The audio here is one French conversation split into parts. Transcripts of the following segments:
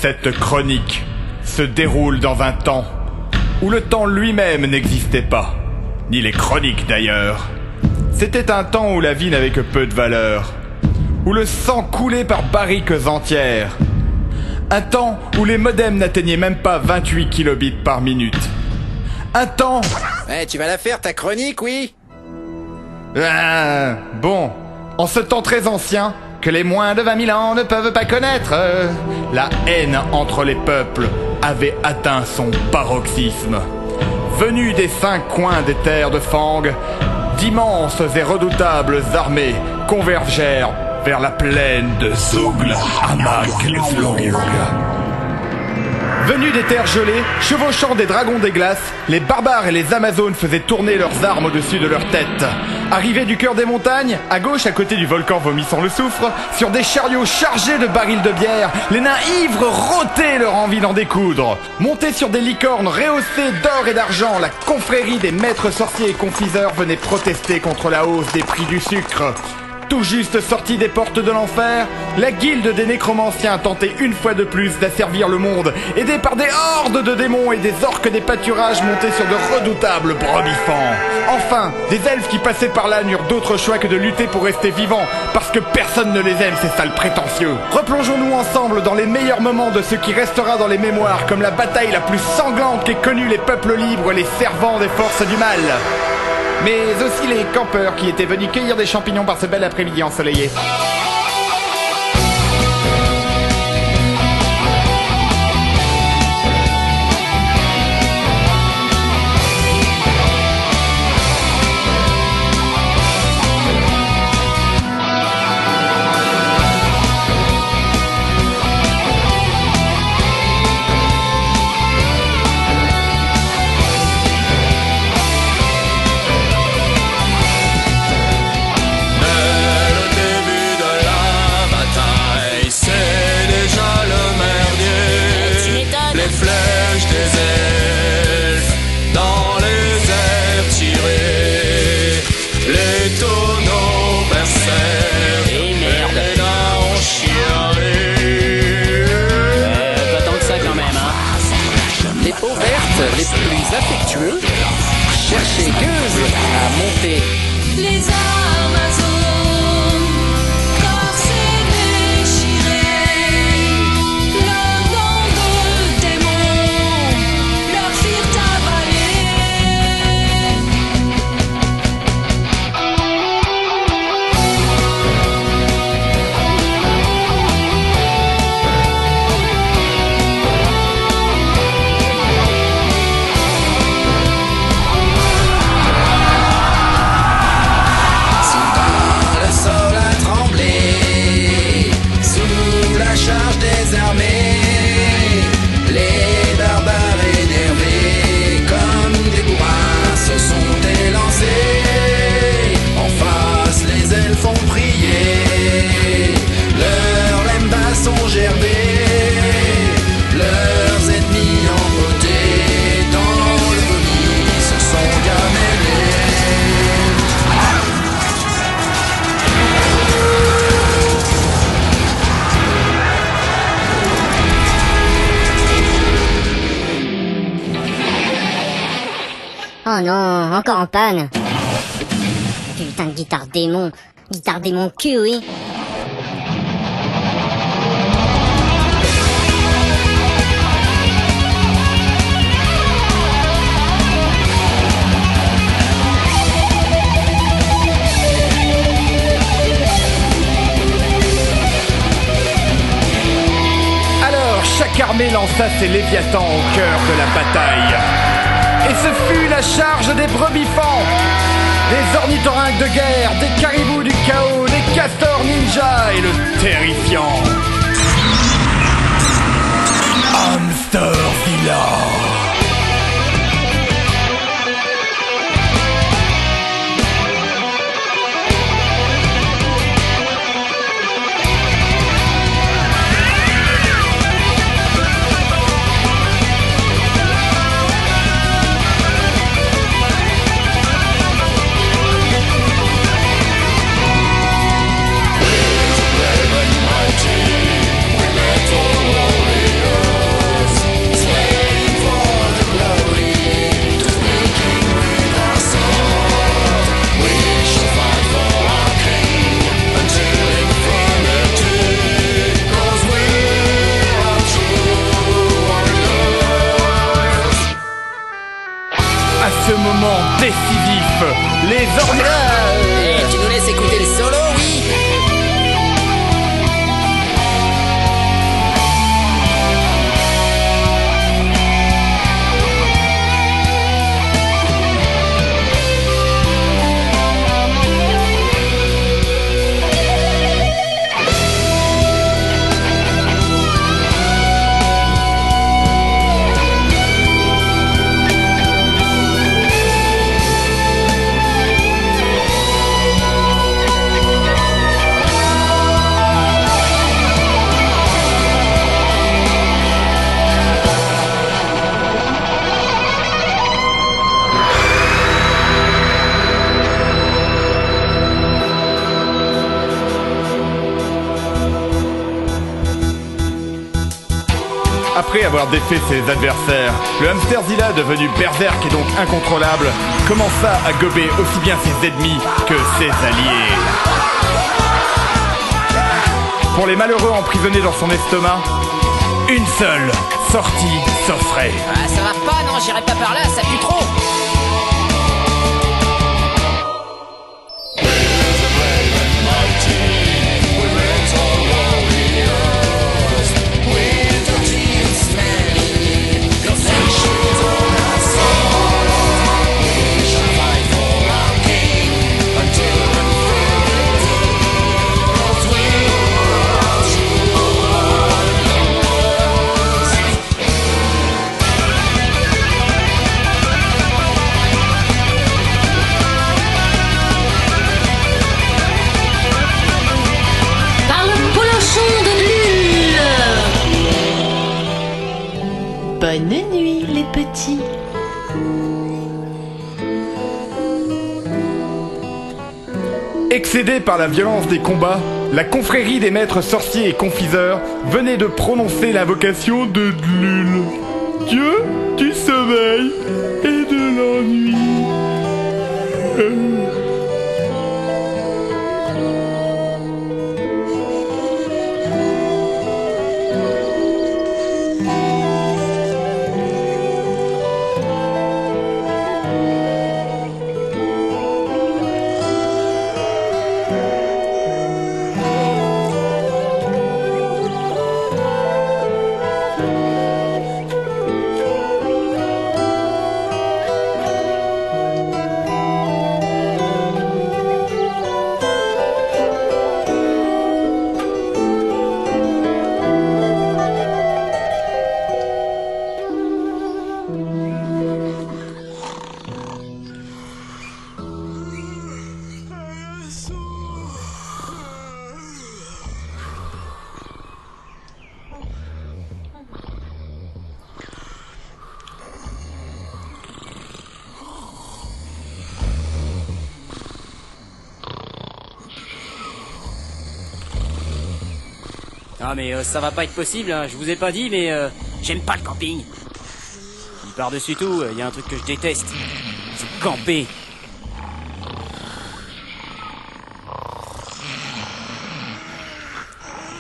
Cette chronique se déroule dans un temps où le temps lui-même n'existait pas, ni les chroniques d'ailleurs. C'était un temps où la vie n'avait que peu de valeur, où le sang coulait par barriques entières. Un temps où les modems n'atteignaient même pas 28 kilobits par minute. Un temps... Tu vas la faire ta chronique, oui? Bon, en ce temps très ancien, que les moins de 20 000 ans ne peuvent pas connaître, la haine entre les peuples avait atteint son paroxysme. Venus des 5 coins des terres de Fang, d'immenses et redoutables armées convergèrent vers la plaine de Zugl Amak-Zlong. Venus des terres gelées, chevauchant des dragons des glaces, les barbares et les amazones faisaient tourner leurs armes au-dessus de leurs têtes. Arrivés du cœur des montagnes, à gauche à côté du volcan vomissant le soufre, sur des chariots chargés de barils de bière, les nains ivres rôtaient leur envie d'en découdre. Montés sur des licornes rehaussées d'or et d'argent, la confrérie des maîtres sorciers et confiseurs venait protester contre la hausse des prix du sucre. Tout juste sorti des portes de l'enfer, la guilde des nécromanciens tentait une fois de plus d'asservir le monde, aidée par des hordes de démons et des orques des pâturages montés sur de redoutables brebis-fans. Enfin, des elfes qui passaient par là n'eurent d'autre choix que de lutter pour rester vivants, parce que personne ne les aime, ces sales prétentieux. Replongeons-nous ensemble dans les meilleurs moments de ce qui restera dans les mémoires comme la bataille la plus sanglante qu'aient connue les peuples libres, les servants des forces du mal. Mais aussi les campeurs qui étaient venus cueillir des champignons par ce bel après-midi ensoleillé. Les plus affectueux cherchaient gueuses à monter. Les Amazones, corps déchirés, leurs dents de démons leur firent Oh non, encore en panne. Putain de guitare démon cul, oui. Alors, chaque armée lança ses léviathans au cœur de la bataille. Et ce fut la charge des brebis-fans, des ornithorynques de guerre, des caribous du chaos, des castors ninja et le terrifiant Hamstervilla. mighty. moment décisif. Les ordinateurs. Eh, tu nous laisses écouter le solo, oui? Après avoir défait ses adversaires, le Hamsterzilla, devenu berserk et donc incontrôlable, commença à gober aussi bien ses ennemis que ses alliés. Pour les malheureux emprisonnés dans son estomac, une seule sortie s'offrait. Ah, ça va pas, non, j'irai pas par là, ça pue trop. Par le polochon de l'île. Bonne nuit, les petits. Excédée par la violence des combats, la confrérie des maîtres sorciers et confiseurs venait de prononcer l'invocation de Dlul, dieu du sommeil et de l'ennui. Ah mais ça va pas être possible, hein. Je vous ai pas dit mais j'aime pas le camping. Puis par-dessus tout, y a un truc que je déteste, c'est camper.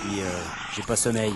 Puis j'ai pas sommeil.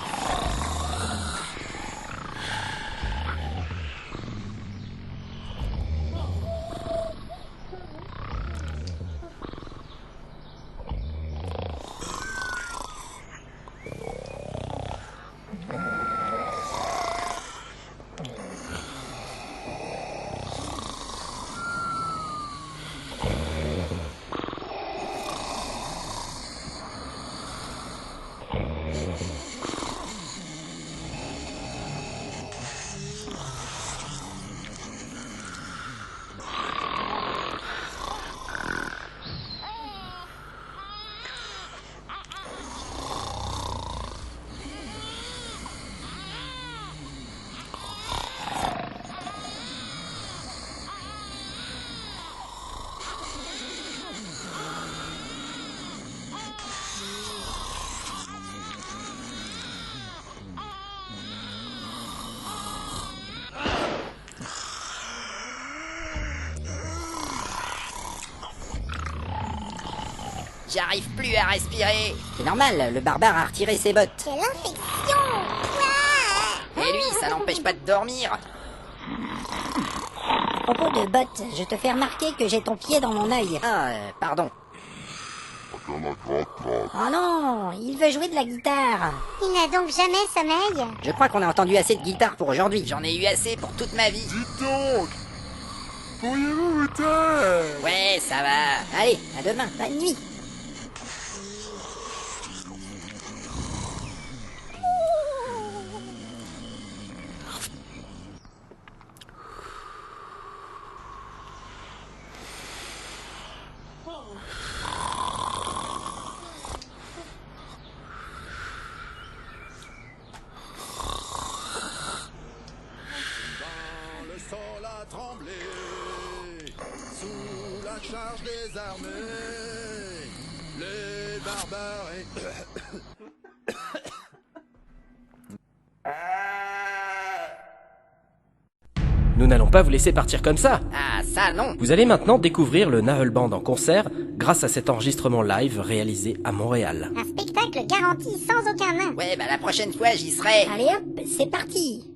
J'arrive plus à respirer. C'est normal, le barbare a retiré ses bottes. Quelle infection! Et lui, ça l'empêche pas de dormir. propos de bottes, je te fais remarquer que j'ai ton pied dans mon œil. Ah, pardon. Oh non, il veut jouer de la guitare. Il n'a donc jamais sommeil? Je crois qu'on a entendu assez de guitare pour aujourd'hui. J'en ai eu assez pour toute ma vie. Dites donc, pourriez-vous vous taire? Ouais, ça va. Allez, à demain. Bonne nuit. Le sol a tremblé sous la charge des armées. Les barbares Nous n'allons pas vous laisser partir comme ça. Ah, ça non. Vous allez maintenant découvrir le Nahel Band en concert grâce à cet enregistrement live réalisé à Montréal. Un spectacle garanti sans aucun nain. Ouais, bah la prochaine fois, j'y serai. Allez hop, c'est parti.